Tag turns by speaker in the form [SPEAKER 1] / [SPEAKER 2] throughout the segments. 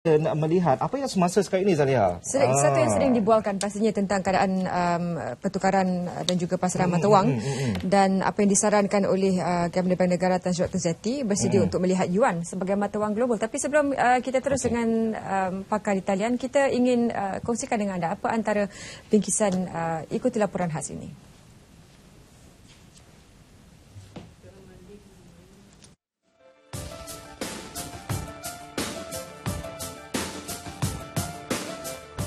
[SPEAKER 1] nak melihat apa yang semasa sekarang ini, Zaliha.
[SPEAKER 2] Satu yang sering dibualkan pastinya tentang keadaan pertukaran dan juga pasaran mata wang dan apa yang disarankan oleh Kabinet Bank Negara Tan Sri Dr. Zeti bersedia untuk melihat yuan sebagai mata wang global. Tapi sebelum kita terus dengan pakar di talian, kita ingin kongsikan dengan anda apa antara bingkisan ikuti laporan khas ini.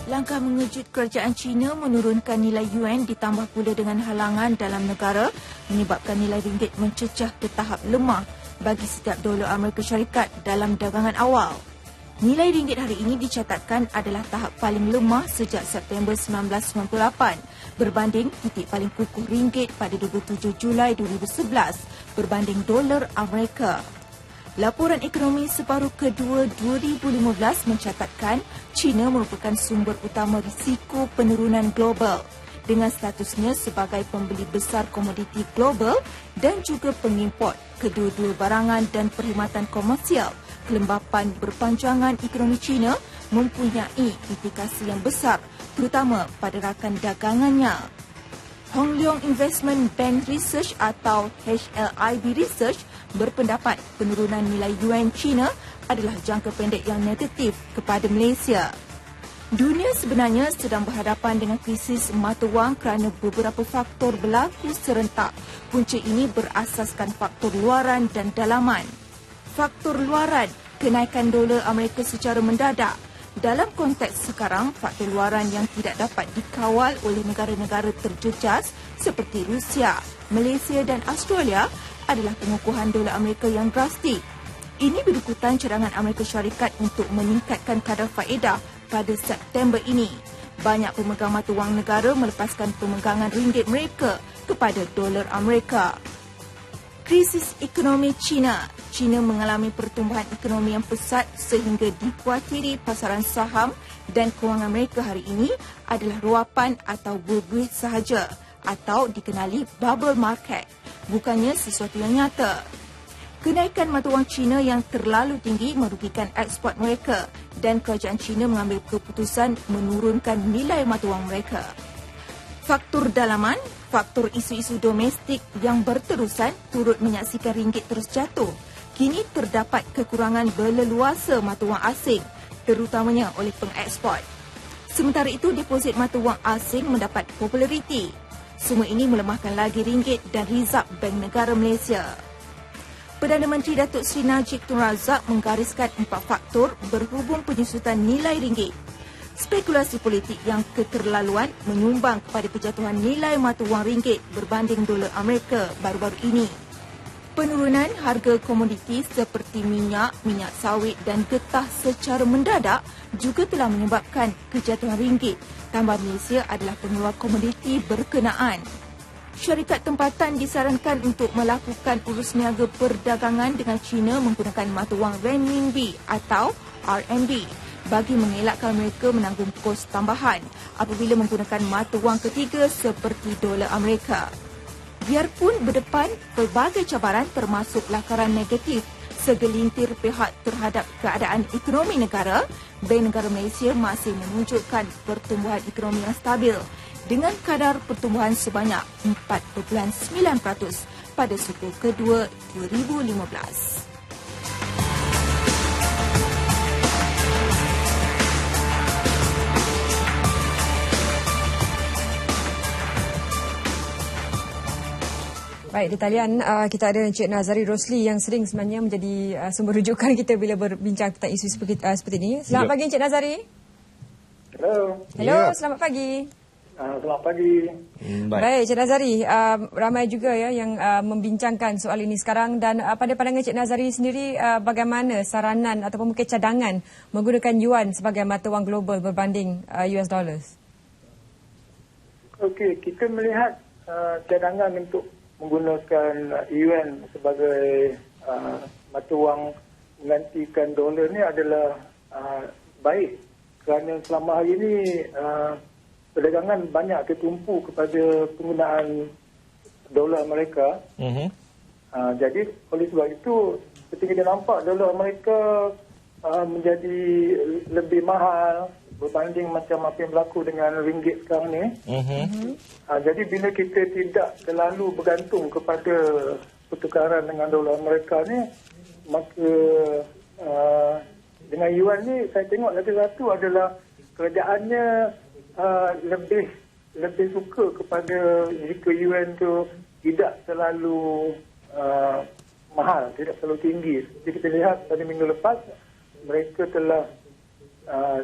[SPEAKER 3] Langkah mengejut kerajaan China menurunkan nilai yuan ditambah pula dengan halangan dalam negara menyebabkan nilai ringgit mencecah ke tahap lemah bagi setiap dolar Amerika Syarikat dalam dagangan awal. Nilai ringgit hari ini dicatatkan adalah tahap paling lemah sejak September 1998 berbanding titik paling kukuh ringgit pada 27 Julai 2011 berbanding dolar Amerika. Laporan ekonomi separuh kedua 2015 mencatatkan China merupakan sumber utama risiko penurunan global dengan statusnya sebagai pembeli besar komoditi global dan juga pengimport kedua-dua barangan dan perkhidmatan komersial. Kelembapan berpanjangan ekonomi China mempunyai implikasi yang besar terutama pada rakan dagangannya. Hong Leong Investment Bank Research atau HLIB Research berpendapat penurunan nilai yuan China adalah jangka pendek yang negatif kepada Malaysia. Dunia sebenarnya sedang berhadapan dengan krisis mata wang kerana beberapa faktor berlaku serentak. Punca ini berasaskan faktor luaran dan dalaman. Faktor luaran, kenaikan dolar Amerika secara mendadak. Dalam konteks sekarang, faktor luaran yang tidak dapat dikawal oleh negara-negara terjejas seperti Rusia, Malaysia dan Australia adalah pengukuhan dolar Amerika yang drastik. Ini berikutan cadangan Amerika Syarikat untuk meningkatkan kadar faedah pada September ini. Banyak pemegang mata wang negara melepaskan pemegangan ringgit mereka kepada dolar Amerika. Krisis ekonomi China. China mengalami pertumbuhan ekonomi yang pesat sehingga dikuatiri pasaran saham dan kewangan mereka hari ini adalah ruapan atau berduit sahaja atau dikenali bubble market, bukannya sesuatu yang nyata. Kenaikan mata wang China yang terlalu tinggi merugikan ekspor mereka dan kerajaan China mengambil keputusan menurunkan nilai mata wang mereka. Faktor dalaman, faktor isu-isu domestik yang berterusan turut menyaksikan ringgit terus jatuh. Kini terdapat kekurangan berleluasa mata wang asing, terutamanya oleh pengeksport. Sementara itu, deposit mata wang asing mendapat populariti. Semua ini melemahkan lagi ringgit dan Rizab Bank Negara Malaysia. Perdana Menteri Datuk Seri Najib Tun Razak menggariskan 4 faktor berhubung penyusutan nilai ringgit. Spekulasi politik yang keterlaluan menyumbang kepada kejatuhan nilai mata wang ringgit berbanding dolar Amerika baru-baru ini. Penurunan harga komoditi seperti minyak, minyak sawit dan getah secara mendadak juga telah menyebabkan kejatuhan ringgit. Tambah Malaysia adalah pengeluar komoditi berkenaan. Syarikat tempatan disarankan untuk melakukan urus niaga perdagangan dengan China menggunakan mata wang renminbi atau RMB bagi mengelakkan mereka menanggung kos tambahan apabila menggunakan mata wang ketiga seperti dolar Amerika. Biarpun berdepan pelbagai cabaran termasuk lakaran negatif segelintir pihak terhadap keadaan ekonomi negara, Bank Negara Malaysia masih menunjukkan pertumbuhan ekonomi yang stabil dengan kadar pertumbuhan sebanyak 4.9% pada suku kedua 2015.
[SPEAKER 2] Baik, di talian kita ada Encik Nazari Rosli yang sering sebenarnya menjadi sumber rujukan kita bila berbincang tentang isu seperti ini. Selamat pagi Encik Nazari.
[SPEAKER 4] Hello.
[SPEAKER 2] Hello, selamat pagi.
[SPEAKER 4] Selamat pagi.
[SPEAKER 2] Baik, Encik Nazari, ramai juga ya yang membincangkan soal ini sekarang dan pada pandangan Encik Nazari sendiri bagaimana saranan ataupun mungkin cadangan menggunakan yuan sebagai mata wang global berbanding US dollars?
[SPEAKER 4] Okey, kita melihat cadangan untuk menggunakan yuan sebagai mata wang menggantikan dolar ni adalah baik kerana selama hari ini perdagangan banyak tertumpu kepada penggunaan dolar Amerika. Jadi oleh sebab itu ketika kita nampak dolar Amerika menjadi lebih mahal berbanding macam apa yang berlaku dengan ringgit sekarang ni. Jadi bila kita tidak terlalu bergantung kepada pertukaran dengan dolar Amerika ni, maka dengan yuan ni saya tengok lagi satu adalah kerajaannya lebih suka kepada jika yuan tu tidak terlalu mahal, tidak terlalu tinggi. Jadi kita lihat pada minggu lepas mereka telah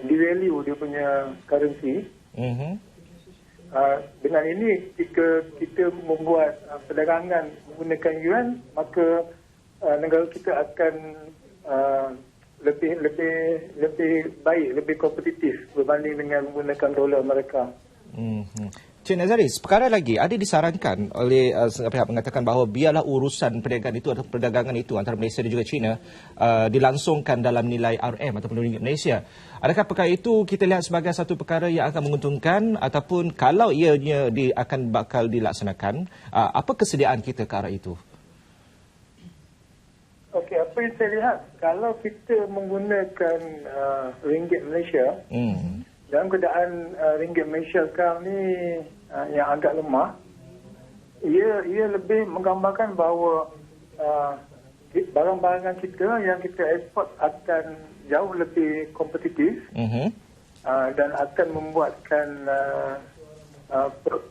[SPEAKER 4] devalue dia punya currency. Dengan ini jika kita membuat perdagangan menggunakan yuan, maka negara kita akan lebih baik, lebih kompetitif berbanding dengan menggunakan dolar Amerika.
[SPEAKER 1] Cik Nazari, perkara lagi, ada disarankan oleh pihak mengatakan bahawa biarlah urusan perdagangan itu atau perdagangan itu antara Malaysia dan juga China dilangsungkan dalam nilai RM ataupun ringgit Malaysia. Adakah perkara itu kita lihat sebagai satu perkara yang akan menguntungkan, ataupun kalau ianya akan bakal dilaksanakan, apa kesediaan kita ke arah itu?
[SPEAKER 4] Okey, apa yang saya lihat, kalau kita menggunakan ringgit Malaysia, dalam keadaan ringgit Malaysia sekarang ni yang agak lemah, ia lebih menggambarkan bahawa barang-barangan kita yang kita eksport akan jauh lebih kompetitif dan akan membuatkan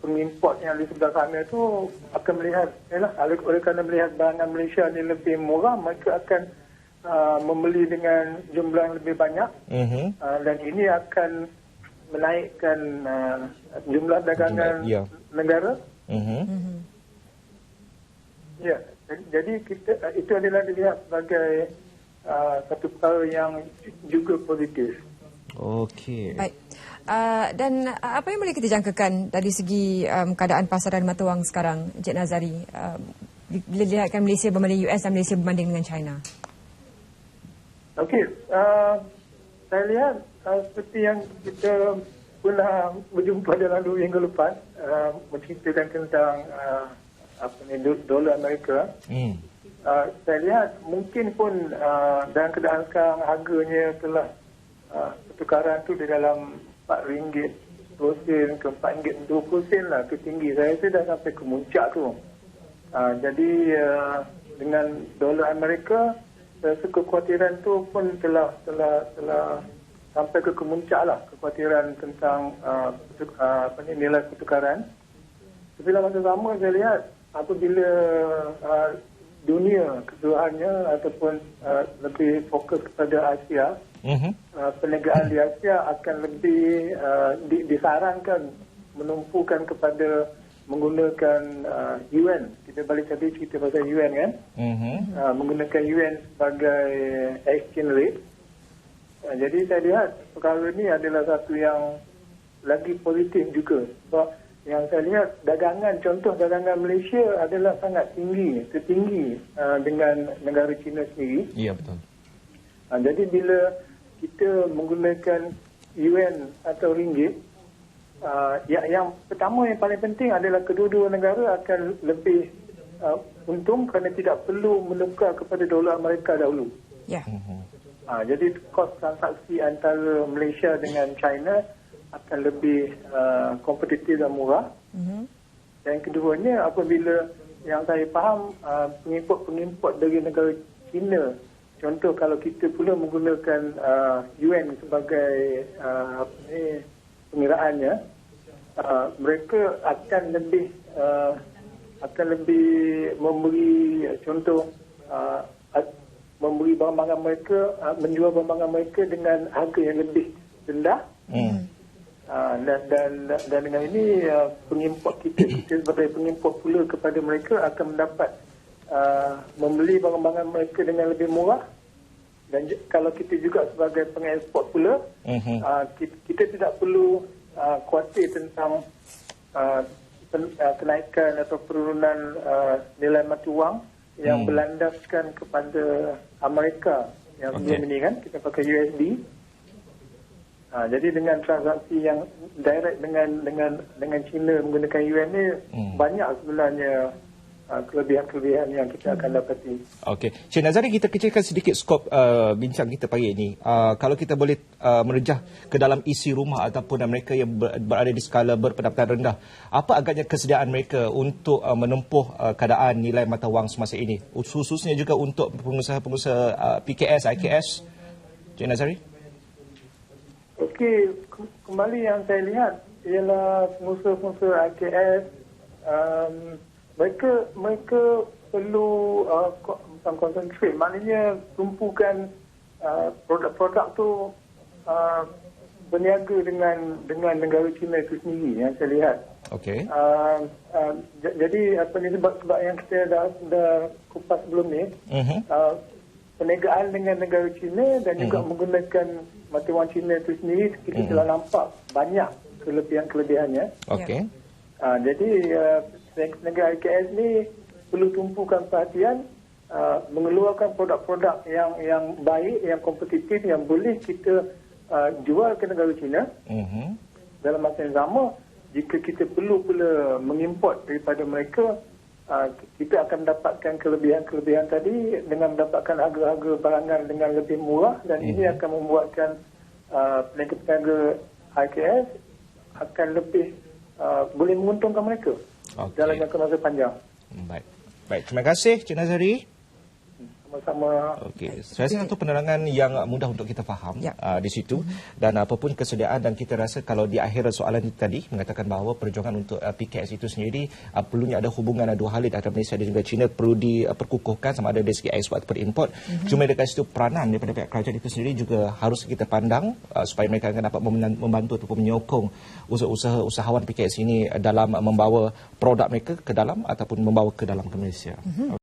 [SPEAKER 4] pengimport yang di sebelah sana tu akan melihat, oleh kerana melihat barangan Malaysia ni lebih murah, mereka akan membeli dengan jumlah yang lebih banyak, dan ini akan menaikkan jumlah dagangan negara. Ya, jadi itu adalah dilihat sebagai satu perkara yang juga positif.
[SPEAKER 1] Okey.
[SPEAKER 2] Baik. Dan apa yang boleh kita jangkakan dari segi keadaan pasaran mata wang sekarang, Encik Nazari, bila dilihatkan Malaysia berbanding US dan Malaysia berbanding dengan China?
[SPEAKER 4] Okey, saya lihat seperti yang kita pernah berjumpa dalam 2 minggu lepas, menceritakan tentang dolar Amerika. Saya lihat mungkin pun dalam keadaan sekarang harganya telah pertukaran tu di dalam RM4.10 ke RM4.20 lah ketinggi. Saya rasa dah sampai ke muncak tu. Jadi dengan dolar Amerika, saya rasa kekhawatiran tu pun telah sampai ke kemuncak lah, kekhawatiran tentang nilai pertukaran. Tapi dalam masa sama saya lihat apabila dunia keseluruhannya ataupun lebih fokus kepada Asia, perniagaan di Asia akan lebih disarankan menumpukan kepada menggunakan yuan. Kita balik tadi cerita pasal yuan kan, menggunakan yuan sebagai exchange rate. Jadi saya lihat perkara ini adalah satu yang lagi positif juga. Sebab yang saya lihat contoh dagangan Malaysia adalah sangat tertinggi dengan negara China sendiri.
[SPEAKER 1] Ya, betul.
[SPEAKER 4] Jadi bila kita menggunakan yuan atau ringgit, yang pertama yang paling penting adalah kedua-dua negara akan lebih untung kerana tidak perlu menukar kepada dolar Amerika dahulu.
[SPEAKER 2] Ya.
[SPEAKER 4] Jadi kos transaksi antara Malaysia dengan China akan lebih kompetitif dan murah. Dan keduanya, apabila yang saya faham pengimport dari negara China, contoh kalau kita pula menggunakan yuan sebagai pengiraannya, mereka akan lebih memberi contoh memberi barang-barang mereka, menjual barang-barang mereka dengan harga yang lebih rendah. Dan dengan ini pengimport kita sebagai pengimport pula kepada mereka akan mendapat membeli barang-barang mereka dengan lebih murah. Dan kalau kita juga sebagai pengeksport pula, kita tidak perlu khawatir tentang kenaikan atau penurunan nilai mata wang yang berlandaskan kepada Amerika yang sebelum ini kan kita pakai USD. Jadi dengan transaksi yang direct dengan China menggunakan yuan ni, banyak sebenarnya kelebihan-kelebihan yang kita akan dapati.
[SPEAKER 1] Okey. Cik Nazari, kita kecilkan sedikit skop bincang kita pagi ini. Kalau kita boleh merejah ke dalam isi rumah ataupun mereka yang berada di skala berpendapatan rendah, apa agaknya kesediaan mereka untuk menempuh keadaan nilai mata wang semasa ini? Khususnya juga untuk pengusaha-pengusaha PKS, IKS. Cik Nazari?
[SPEAKER 4] Okey, kembali yang saya lihat ialah pengusaha-pengusaha IKS, mereka perlu konsentrate, maknanya tumpukan produk-produk tu berniaga dengan negara China itu sendiri yang saya lihat.
[SPEAKER 1] Okey.
[SPEAKER 4] Jadi sebab yang kita dah kupas sebelum ni, perniagaan dengan negara China dan juga menggunakan mata wang China itu sendiri, kita telah nampak banyak kelebihan-kelebihannya.
[SPEAKER 1] Okey.
[SPEAKER 4] Jadi negara IKS ni perlu tumpukan perhatian, mengeluarkan produk-produk yang baik, yang kompetitif, yang boleh kita jual ke negara China. Dalam masa yang sama, jika kita perlu pula mengimport daripada mereka, kita akan mendapatkan kelebihan-kelebihan tadi dengan mendapatkan harga-harga barangan dengan lebih murah, dan ini akan membuatkan peniaga-peniaga IKS akan lebih boleh menguntungkan mereka dalam jangka masa panjang.
[SPEAKER 1] Baik, terima kasih Cik Nazari.
[SPEAKER 4] Sama-sama.
[SPEAKER 1] Okey, saya rasa itu penerangan yang mudah untuk kita faham di situ, dan apapun kesediaan, dan kita rasa kalau di akhir soalan itu tadi mengatakan bahawa perjuangan untuk PKS itu sendiri perlunya ada hubungan dua hal antara Malaysia dan juga China perlu diperkukuhkan sama ada dari segi ekspor atau import. Cuma dekat situ peranan daripada pihak kerajaan itu sendiri juga harus kita pandang supaya mereka akan dapat membantu ataupun menyokong usahawan PKS ini dalam membawa produk mereka ke dalam ataupun membawa ke dalam ke Malaysia.